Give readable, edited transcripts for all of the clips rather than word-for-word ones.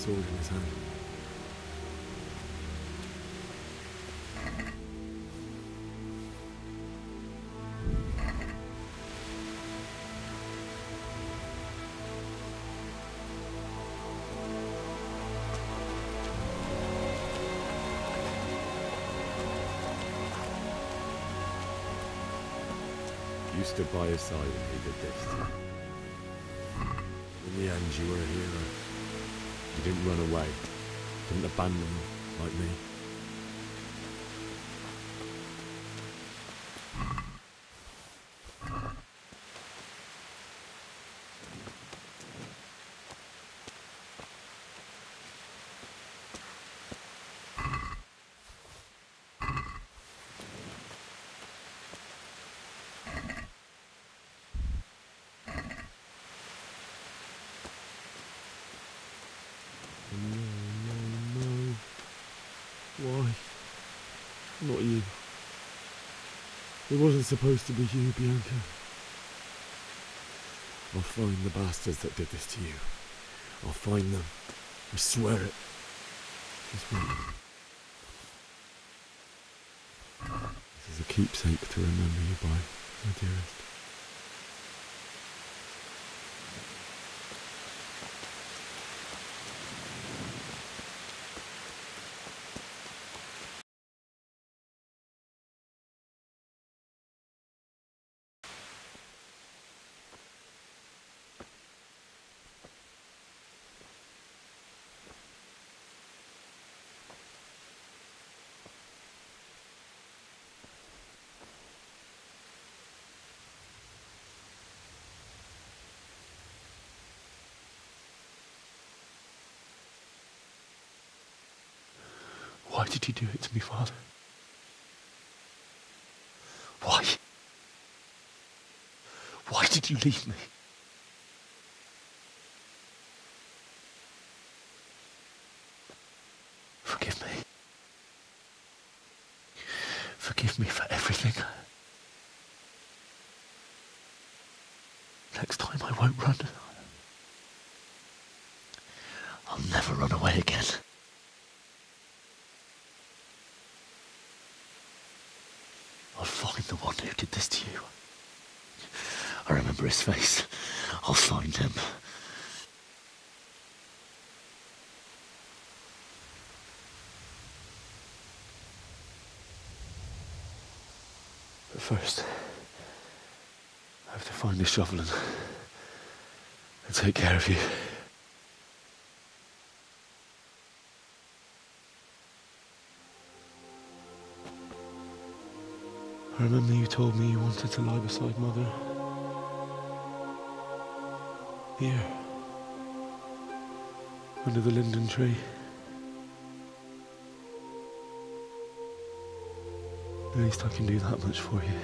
sword in his hand. You stood by his side when he did this. In the end, you were a hero. You didn't run away. Didn't abandon him like me. No. Why? Not you. It wasn't supposed to be you, Bianca. I'll find the bastards that did this to you. I'll find them. I swear it. Just wait. This is a keepsake to remember you by, my dearest. Why did you do it to me, Father? Why? Why did you leave me? Forgive me. Forgive me for everything. Next time I won't run. I'll never run away again. I'll find the one who did this to you. I remember his face. I'll find him. But first, I have to find the shovel and take care of you. I remember you told me you wanted to lie beside Mother. Here. Under the linden tree. At least I can do that much for you.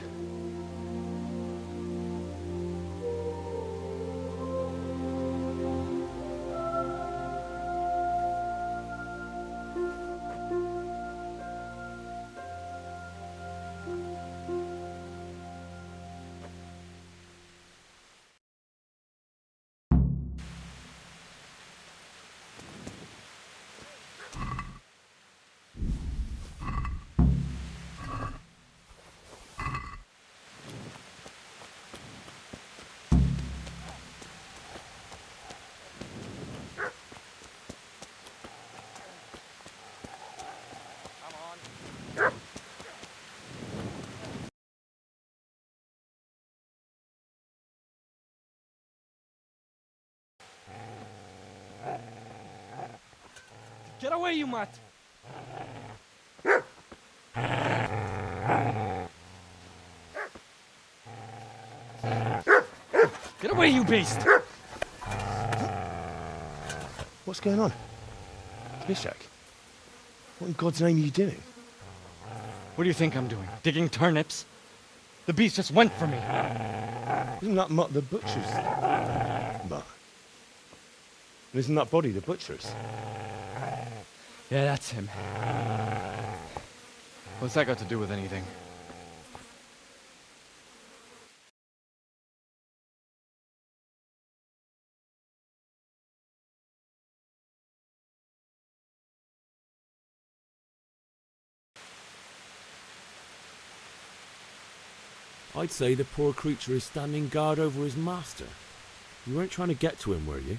Get away, you mutt! Get away, you beast! What's going on? Mishak? What in God's name are you doing? What do you think I'm doing? Digging turnips? The beast just went for me. Isn't that Mutt the butcher's? Mutt? And isn't that body the butcher's? Yeah, that's him. What's that got to do with anything? I'd say the poor creature is standing guard over his master. You weren't trying to get to him, were you?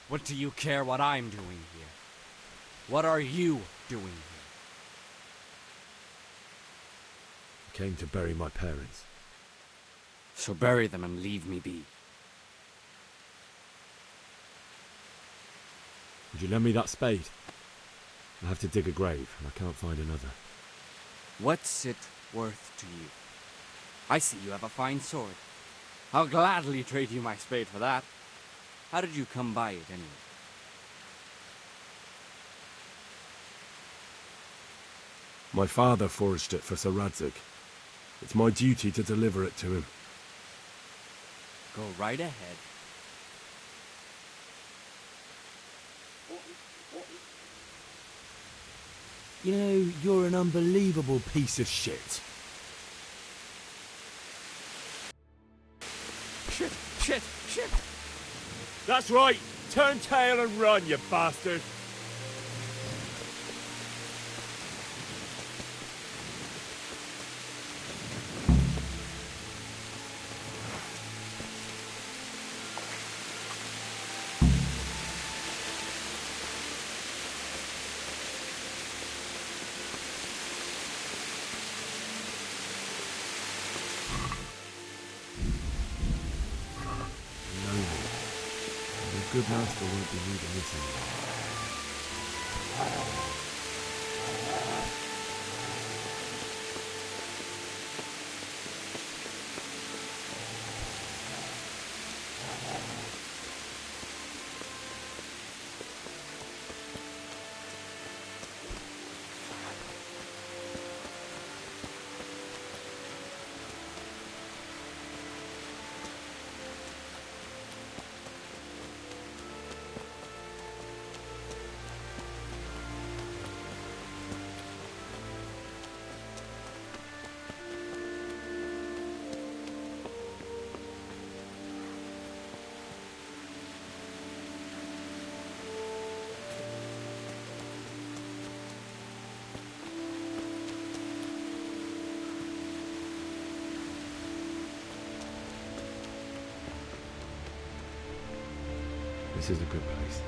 What do you care what I'm doing here? What are you doing here? I came to bury my parents. So bury them and leave me be. Would you lend me that spade? I have to dig a grave, and I can't find another. What's it worth to you? I see you have a fine sword. I'll gladly trade you my spade for that. How did you come by it anyway? My father forged it for Sir Radzig. It's my duty to deliver it to him. Go right ahead. You know, you're an unbelievable piece of shit. Shit! That's right! Turn tail and run, you bastard! The good master won't be needing this anymore. This is a good place.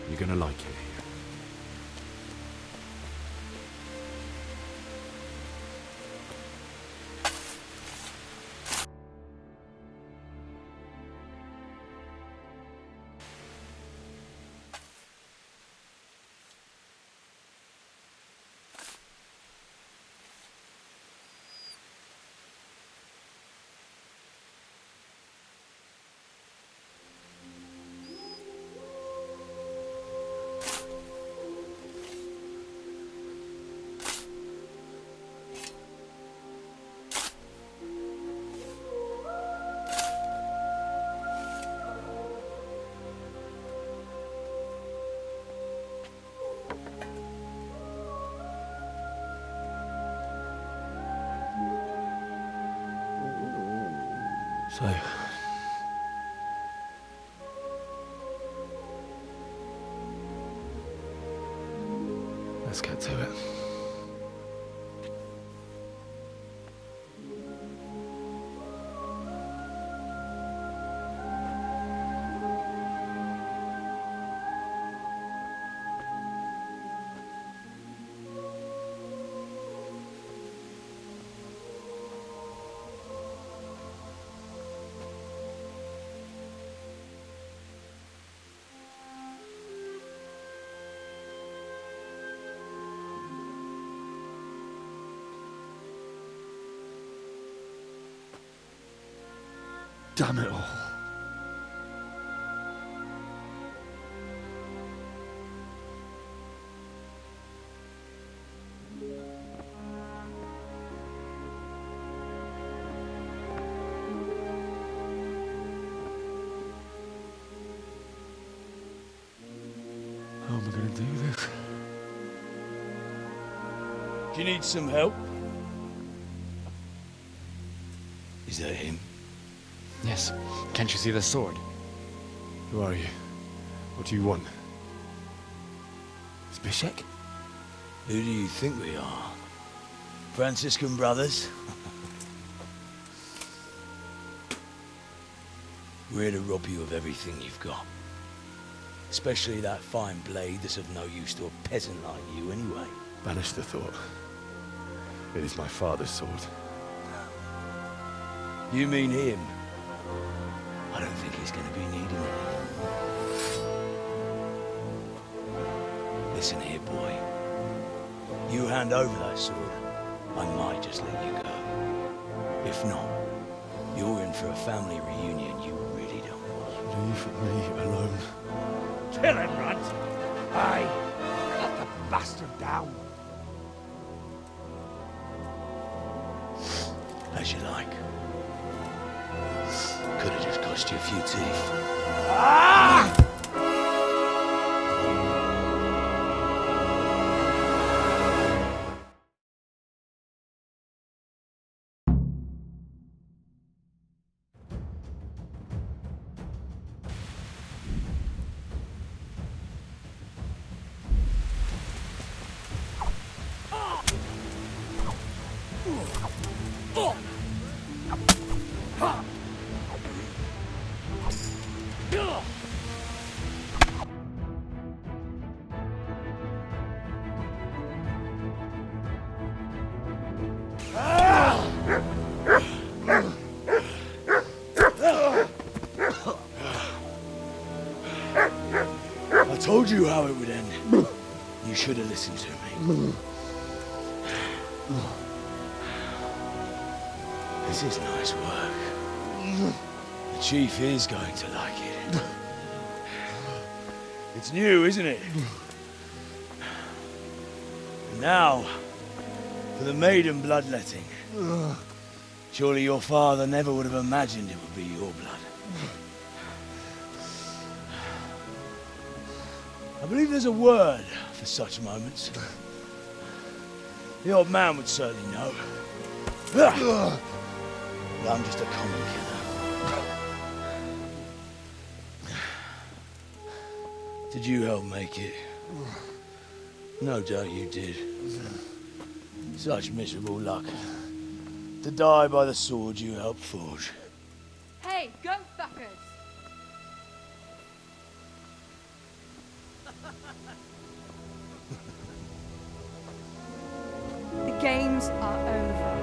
You're gonna like it here. So, let's get to it. Damn it all. How am I going to do this? Do you need some help? Is that him? Yes. Can't you see the sword? Who are you? What do you want? Zbyszek? Who do you think we are? Franciscan brothers? We're here to rob you of everything you've got. Especially that fine blade that's of no use to a peasant like you anyway. Banish the thought. It is my father's sword. You mean him? I don't think he's going to be needing it. Listen here, boy. You hand over that sword, I might just let you go. If not, you're in for a family reunion you really don't want. Leave me alone. Kill him, Runt! Aye, cut the bastard down. As you like. Could have just cost you a few teeth. Ah! I told you how it would end. You should have listened to me. This is nice work. The chief is going to like it. It's new, isn't it? And now, for the maiden bloodletting. Surely your father never would have imagined it would be your blood. I believe there's a word for such moments. The old man would certainly know. But I'm just a common killer. Did you help make it? No doubt you did. Such miserable luck. To die by the sword you helped forge. Hey, go fuckers! The games are over.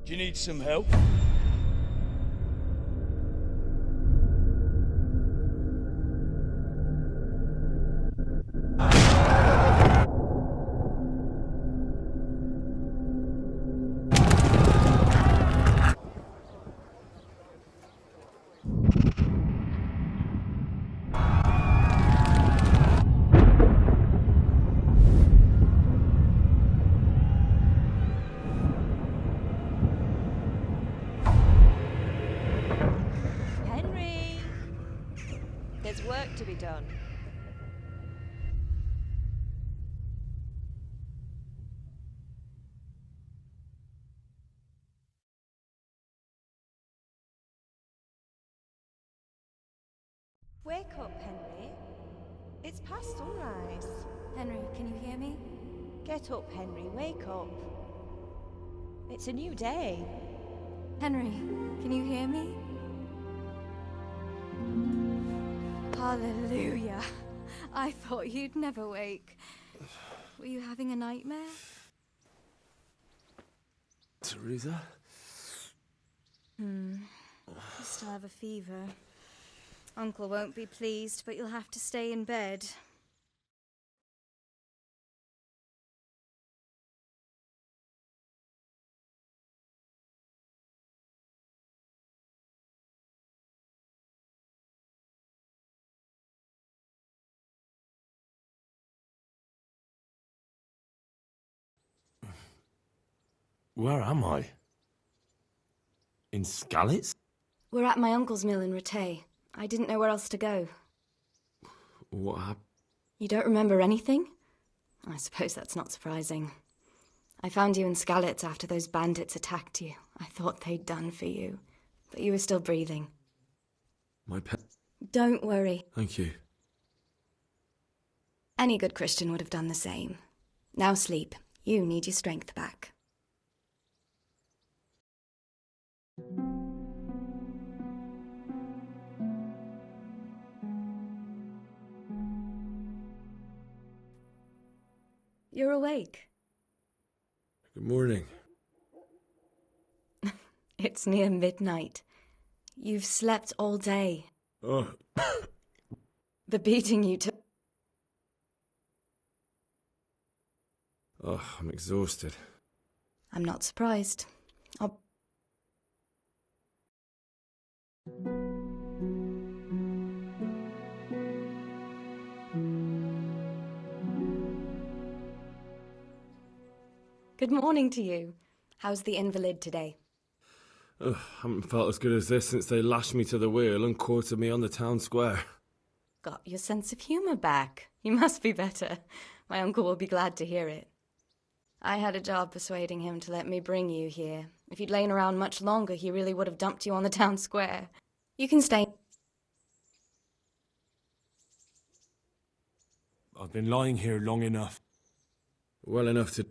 Do you need some help? Henry! There's work to be done. Wake up, Henry. It's past sunrise. Henry, can you hear me? Get up, Henry. Wake up. It's a new day. Henry, can you hear me? Hallelujah. I thought you'd never wake. Were you having a nightmare? Teresa? You still have a fever. Uncle won't be pleased, but you'll have to stay in bed. Where am I? In Skalitz? We're at my uncle's mill in Rattay. I didn't know where else to go. What happened? You don't remember anything? I suppose that's not surprising. I found you in Skalitz after those bandits attacked you. I thought they'd done for you, but you were still breathing. My pet. Don't worry. Thank you. Any good Christian would have done the same. Now sleep. You need your strength back. You're awake. Good morning. It's near midnight. You've slept all day. Oh, The beating you took. I'm exhausted. I'm not surprised. Good morning to you. How's the invalid today? Haven't felt as good as this since they lashed me to the wheel and quartered me on the town square. Got your sense of humour back. You must be better. My uncle will be glad to hear it. I had a job persuading him to let me bring you here. If you'd lain around much longer, he really would have dumped you on the town square. You can stay. I've been lying here long enough. Well enough to...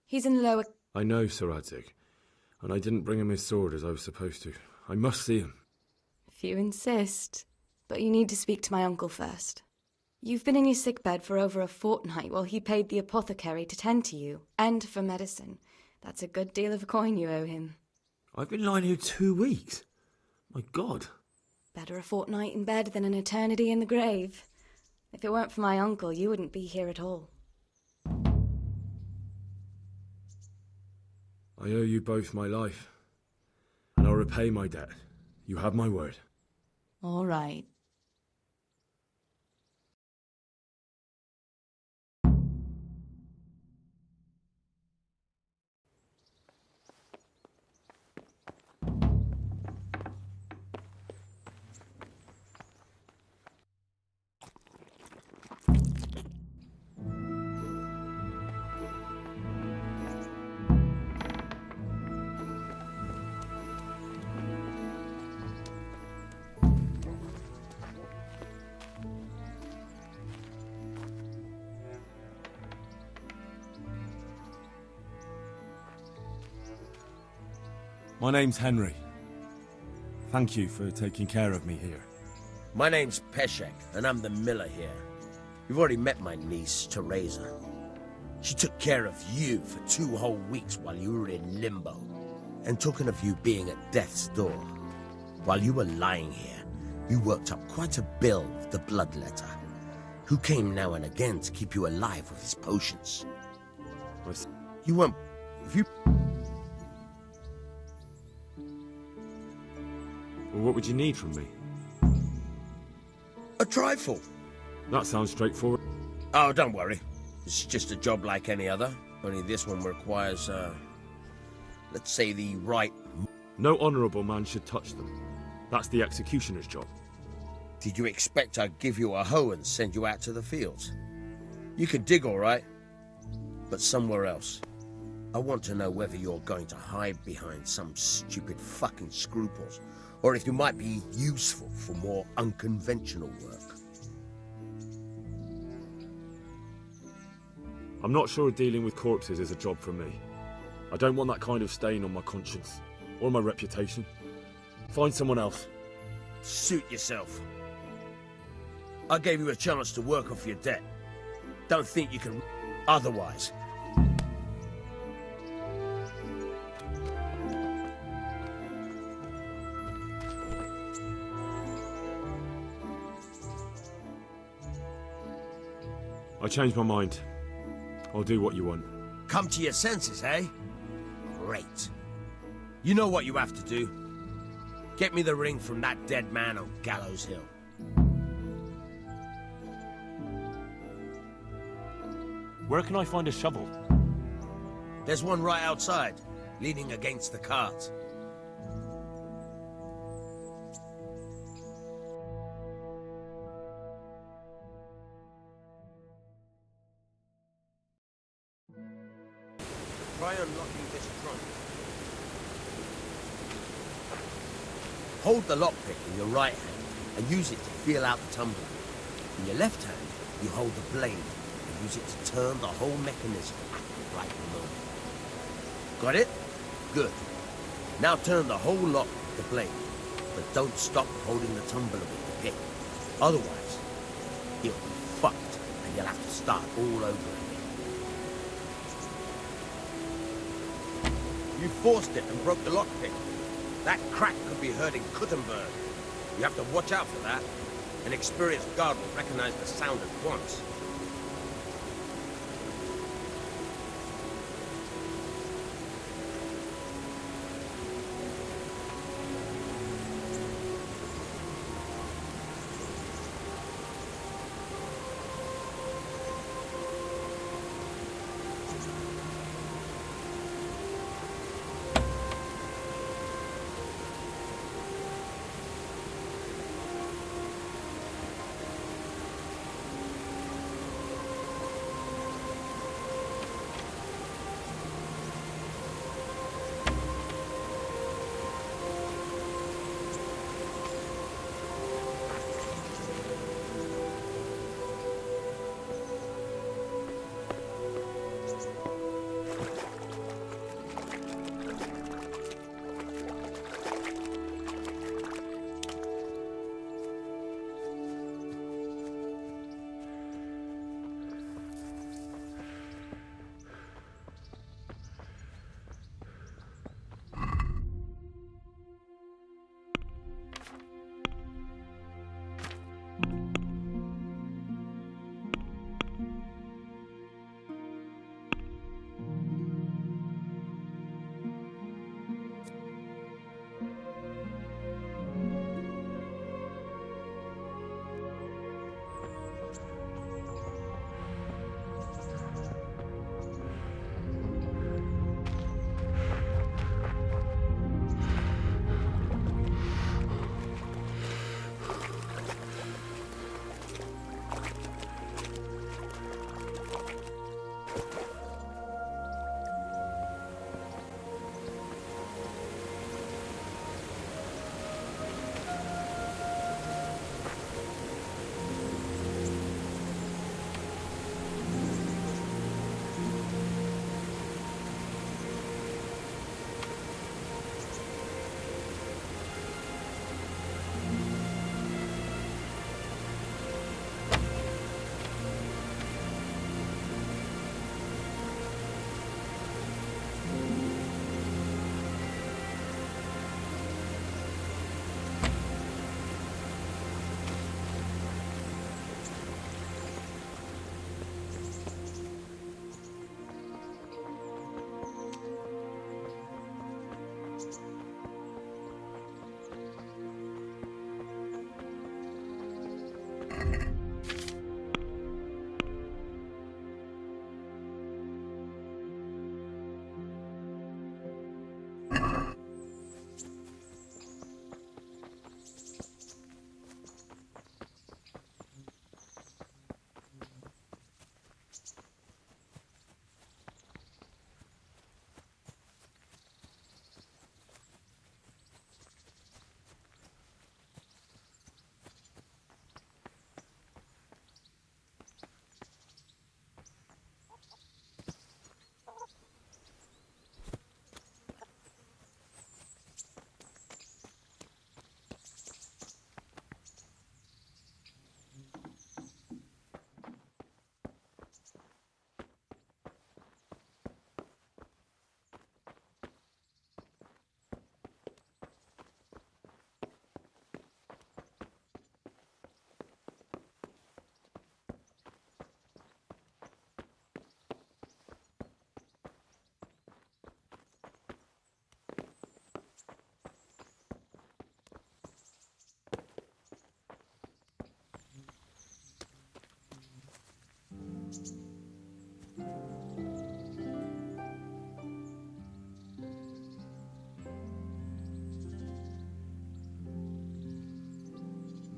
He's in the lower... I know Sir Radzik, and I didn't bring him his sword as I was supposed to. I must see him. If you insist. But you need to speak to my uncle first. You've been in your sickbed for over a fortnight while he paid the apothecary to tend to you, and for medicine. That's a good deal of coin you owe him. I've been lying here 2 weeks. My God. Better a fortnight in bed than an eternity in the grave. If it weren't for my uncle, you wouldn't be here at all. I owe you both my life, and I'll repay my debt. You have my word. All right. My name's Henry. Thank you for taking care of me here. My name's Peshek, and I'm the miller here. You've already met my niece, Teresa. She took care of you for 2 whole weeks while you were in limbo. And talking of you being at death's door, while you were lying here, you worked up quite a bill with the bloodletter, who came now and again to keep you alive with his potions. You weren't... If you... Well, what would you need from me? A trifle. That sounds straightforward. Oh, don't worry. It's just a job like any other. Only this one requires, let's say the right... No honourable man should touch them. That's the executioner's job. Did you expect I'd give you a hoe and send you out to the fields? You can dig all right, but somewhere else. I want to know whether you're going to hide behind some stupid fucking scruples, or if you might be useful for more unconventional work. I'm not sure dealing with corpses is a job for me. I don't want that kind of stain on my conscience, or my reputation. Find someone else. Suit yourself. I gave you a chance to work off your debt. Don't think you can otherwise. I changed my mind. I'll do what you want. Come to your senses, eh? Great. You know what you have to do. Get me the ring from that dead man on Gallows Hill. Where can I find a shovel? There's one right outside, leaning against the cart. Try unlocking this trunk. Hold the lockpick in your right hand and use it to feel out the tumbler. In your left hand, you hold the blade and use it to turn the whole mechanism at the right moment. Got it? Good. Now turn the whole lock with the blade, but don't stop holding the tumbler with the pick. Otherwise, it'll be fucked and you'll have to start all over again. You forced it and broke the lockpick. That crack could be heard in Kuttenberg. You have to watch out for that. An experienced guard will recognize the sound at once.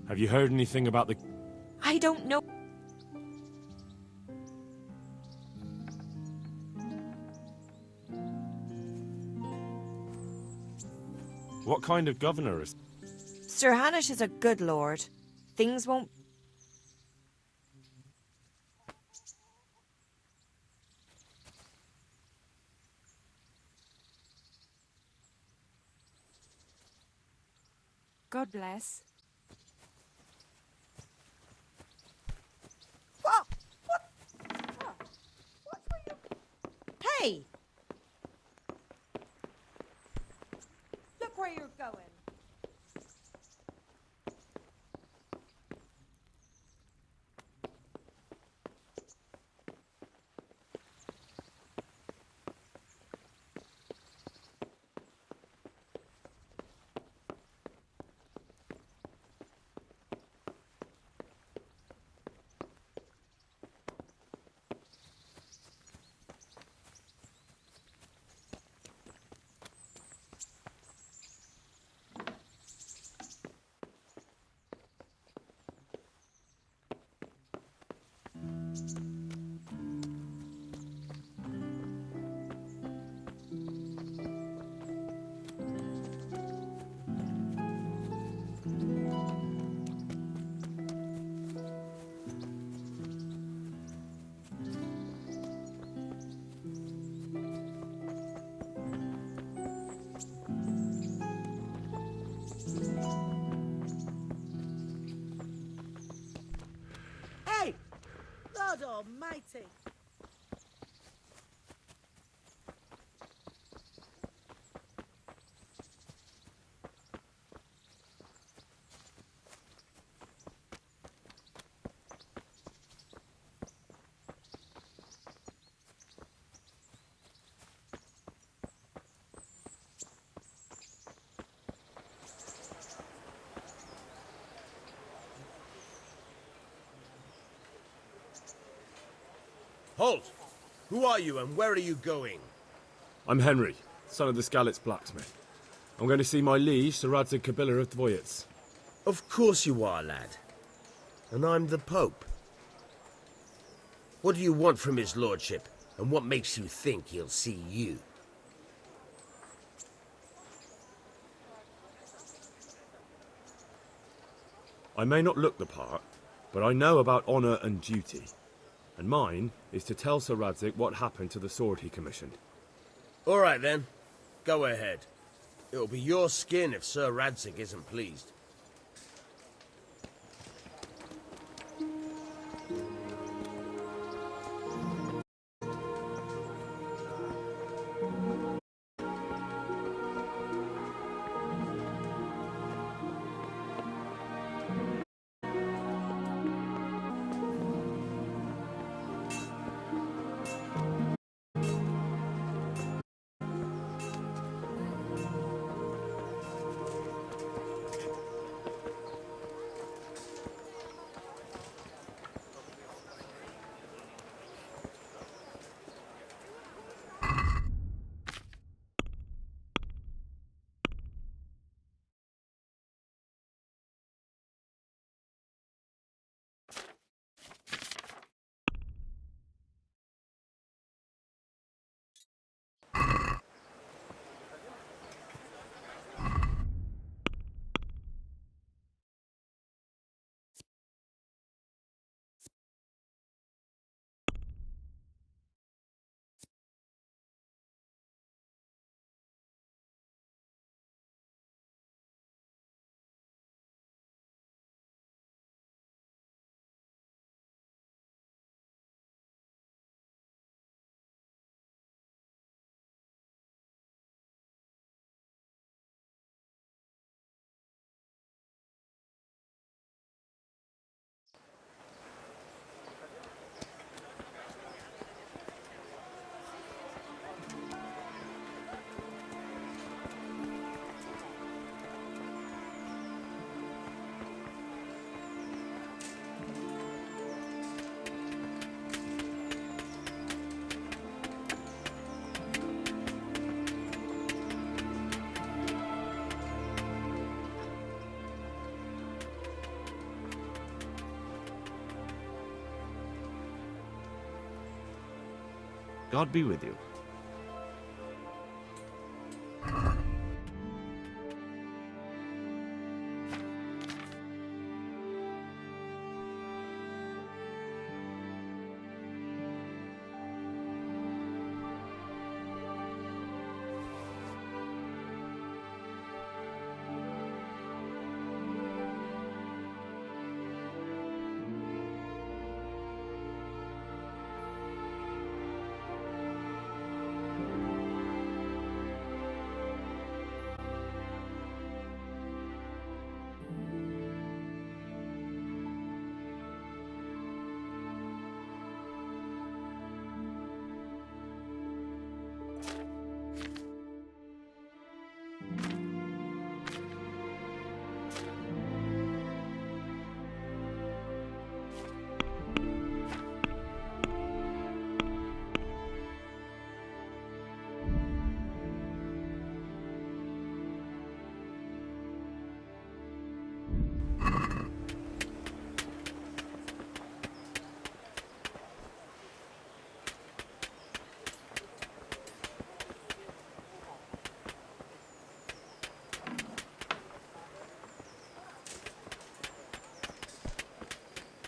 Have you heard anything about the... I don't know. What kind of governor is... Sir Hanush is a good lord. Things won't... God bless. What? What were you... Hey! Look where you're going. Hey! Lord almighty! Halt! Who are you and where are you going? I'm Henry, son of the Skalitz blacksmith. I'm going to see my liege, Sir Radzig Kobyla of Dvoyets. Of course you are, lad. And I'm the Pope. What do you want from his lordship, and what makes you think he'll see you? I may not look the part, but I know about honour and duty. And mine is to tell Sir Radzig what happened to the sword he commissioned. All right, then. Go ahead. It'll be your skin if Sir Radzig isn't pleased. God be with you.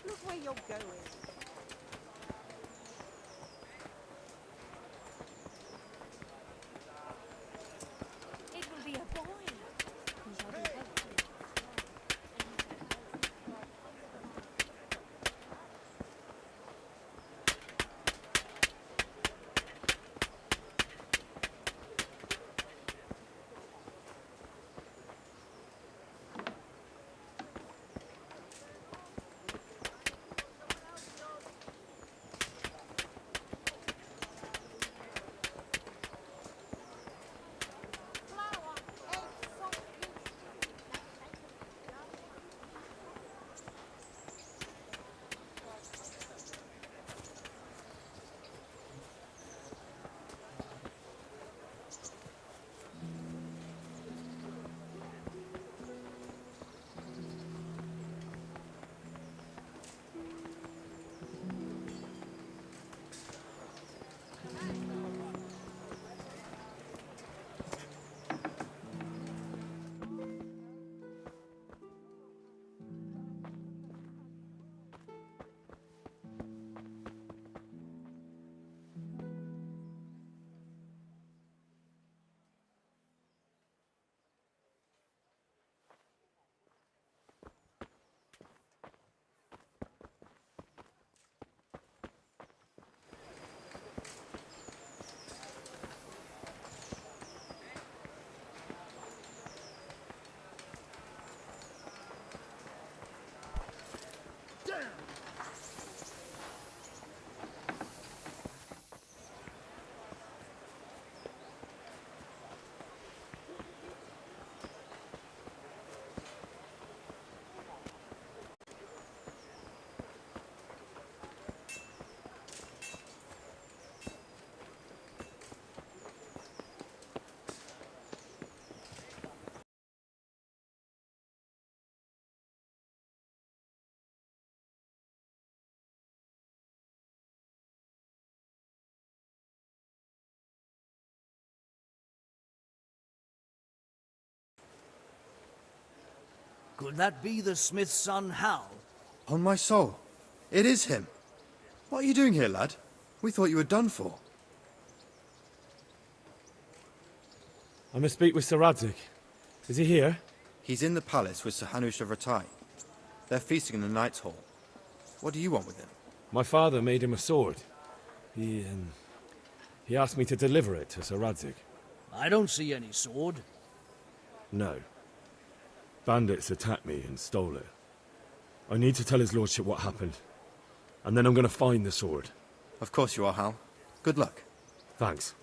Look where you're going. It will be a boy. He shall be helpful. Could that be the smith's son, Hal? On my soul, it is him. What are you doing here, lad? We thought you were done for. I must speak with Sir Radzig. Is he here? He's in the palace with Sir Hanush of Ratai. They're feasting in the Knight's Hall. What do you want with him? My father made him a sword. He asked me to deliver it to Sir Radzig. I don't see any sword. No. Bandits attacked me and stole it. I need to tell his lordship what happened. And then I'm going to find the sword. Of course you are, Hal. Good luck. Thanks.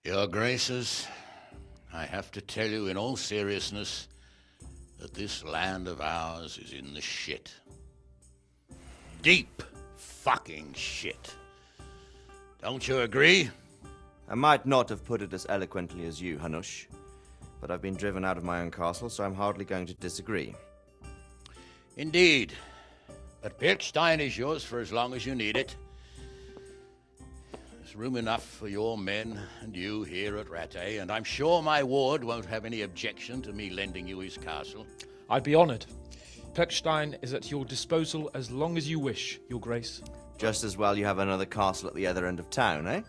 Your Graces, I have to tell you in all seriousness that this land of ours is in the shit. Deep fucking shit. Don't you agree? I might not have put it as eloquently as you, Hanush, but I've been driven out of my own castle, so I'm hardly going to disagree. Indeed. But Birkstein is yours for as long as you need it. There's room enough for your men and you here at Rattay, and I'm sure my ward won't have any objection to me lending you his castle. I'd be honoured. Birkstein is at your disposal as long as you wish, Your Grace. Just as well you have another castle at the other end of town, eh?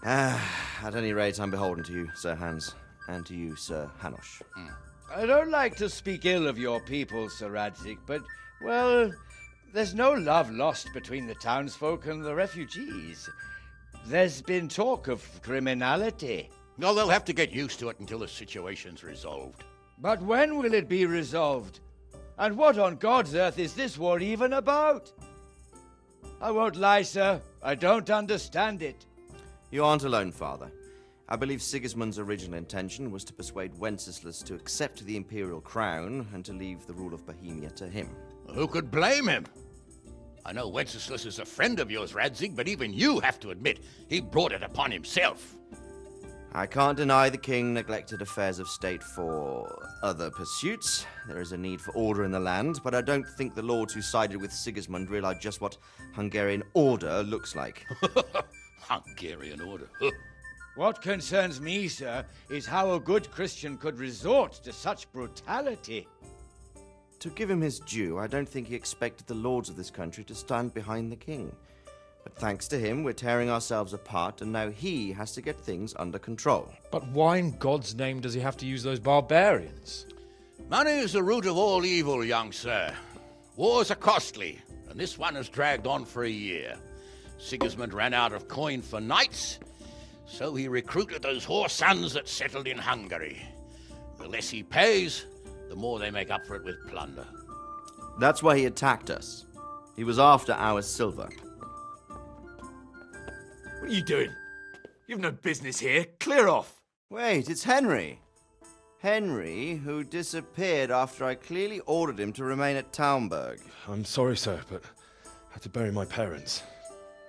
At any rate, I'm beholden to you, Sir Hans, and to you, Sir Hanush. I don't like to speak ill of your people, Sir Radzik, but, well, there's no love lost between the townsfolk and the refugees. There's been talk of criminality. Well, they'll have to get used to it until the situation's resolved. But when will it be resolved? And what on God's earth is this war even about? I won't lie, sir. I don't understand it. You aren't alone, Father. I believe Sigismund's original intention was to persuade Wenceslas to accept the imperial crown and to leave the rule of Bohemia to him. Who could blame him? I know Wenceslas is a friend of yours, Radzig, but even you have to admit he brought it upon himself. I can't deny the king neglected affairs of state for other pursuits. There is a need for order in the land, but I don't think the lords who sided with Sigismund realized just what Hungarian order looks like. Hungarian order? What concerns me, sir, is how a good Christian could resort to such brutality. To give him his due, I don't think he expected the lords of this country to stand behind the king. But thanks to him, we're tearing ourselves apart, and now he has to get things under control. But why in God's name does he have to use those barbarians? Money is the root of all evil, young sir. Wars are costly, and this one has dragged on for a year. Sigismund ran out of coin for knights, so he recruited those whore sons that settled in Hungary. The less he pays, the more they make up for it with plunder. That's why he attacked us. He was after our silver. What are you doing? You've no business here. Clear off. Wait, it's Henry. Henry, who disappeared after I clearly ordered him to remain at Taumberg. I'm sorry, sir, but I had to bury my parents.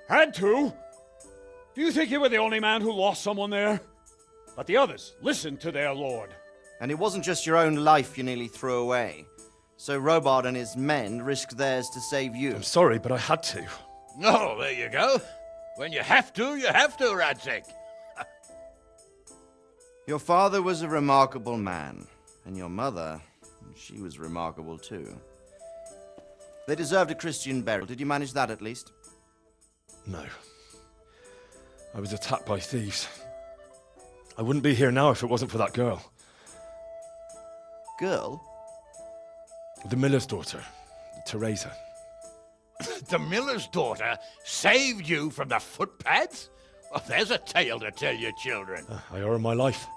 Had to? Do you think you were the only man who lost someone there? But the others listened to their lord. And it wasn't just your own life you nearly threw away. So Robard and his men risked theirs to save you. I'm sorry, but I had to. Oh, there you go. When you have to, Radzig. Your father was a remarkable man, and your mother, she was remarkable too. They deserved a Christian burial. Did you manage that at least? No. I was attacked by thieves. I wouldn't be here now if it wasn't for that girl. Girl? The miller's daughter, Teresa. The miller's daughter saved you from the footpads? Well, there's a tale to tell your children. I owe her my life.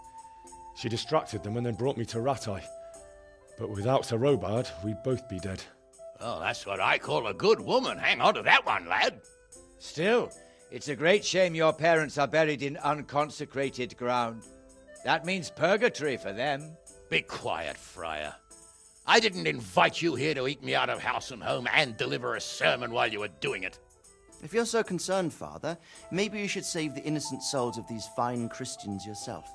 She distracted them and then brought me to Rattay. But without Sir Robard, we'd both be dead. Oh, that's what I call a good woman. Hang on to that one, lad. Still, it's a great shame your parents are buried in unconsecrated ground. That means purgatory for them. Be quiet, friar. I didn't invite you here to eat me out of house and home and deliver a sermon while you were doing it. If you're so concerned, Father, maybe you should save the innocent souls of these fine Christians yourself.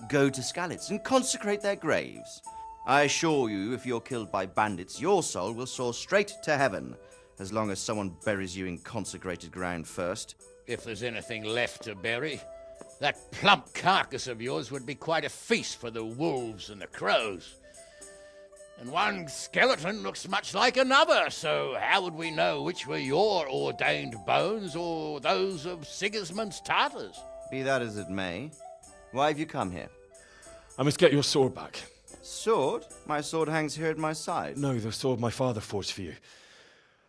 Go to Skalitz and consecrate their graves. I assure you, if you're killed by bandits, your soul will soar straight to heaven, as long as someone buries you in consecrated ground first. If there's anything left to bury, that plump carcass of yours would be quite a feast for the wolves and the crows. And one skeleton looks much like another, so how would we know which were your ordained bones or those of Sigismund's Tartars? Be that as it may, why have you come here? I must get your sword back. Sword? My sword hangs here at my side. No, the sword my father forged for you.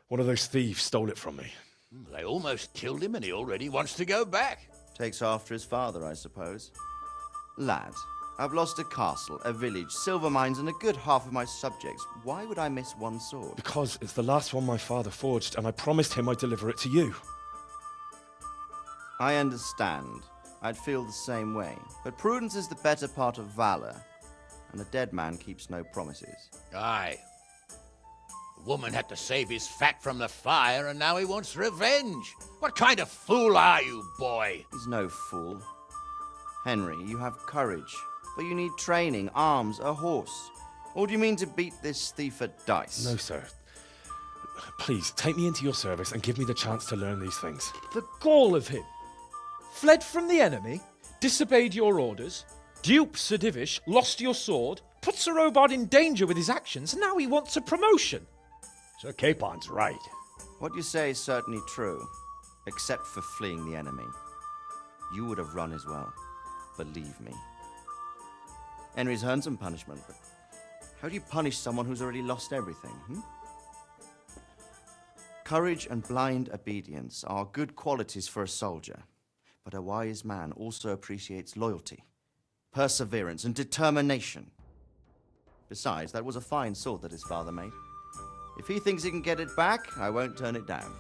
One of those thieves stole it from me. They almost killed him and he already wants to go back. Takes after his father, I suppose. Lad, I've lost a castle, a village, silver mines, and a good half of my subjects. Why would I miss one sword? Because it's the last one my father forged, and I promised him I'd deliver it to you. I understand. I'd feel the same way. But prudence is the better part of valor, and a dead man keeps no promises. Aye. The woman had to save his fat from the fire, and now he wants revenge. What kind of fool are you, boy? He's no fool. Henry, you have courage, but you need training, arms, a horse. Or do you mean to beat this thief at dice? No, sir. Please, take me into your service and give me the chance to learn these things. The gall of him. Fled from the enemy, disobeyed your orders, duped Sir Divish, lost your sword, put Sir Robard in danger with his actions, and now he wants a promotion. Sir Capon's right. What you say is certainly true, except for fleeing the enemy. You would have run as well, believe me. Henry's earned some punishment, but how do you punish someone who's already lost everything, Courage and blind obedience are good qualities for a soldier, but a wise man also appreciates loyalty, perseverance, and determination. Besides, that was a fine sword that his father made. If he thinks he can get it back, I won't turn it down.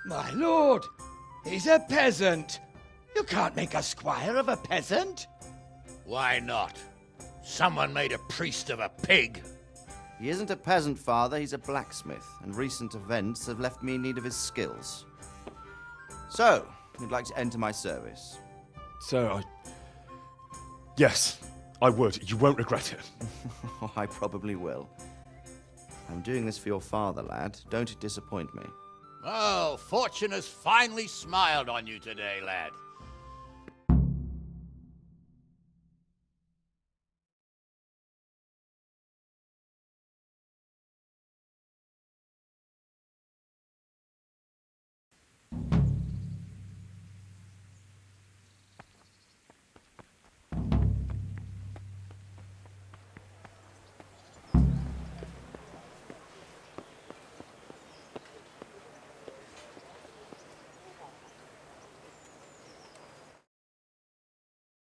My lord, he's a peasant. You can't make a squire of a peasant. Why not? Someone made a priest of a pig. He isn't a peasant, father, he's a blacksmith, and recent events have left me in need of his skills. So, you'd like to enter my service? Sir, Yes, I would. You won't regret it. I probably will. I'm doing this for your father, lad. Don't disappoint me. Oh, fortune has finally smiled on you today, lad.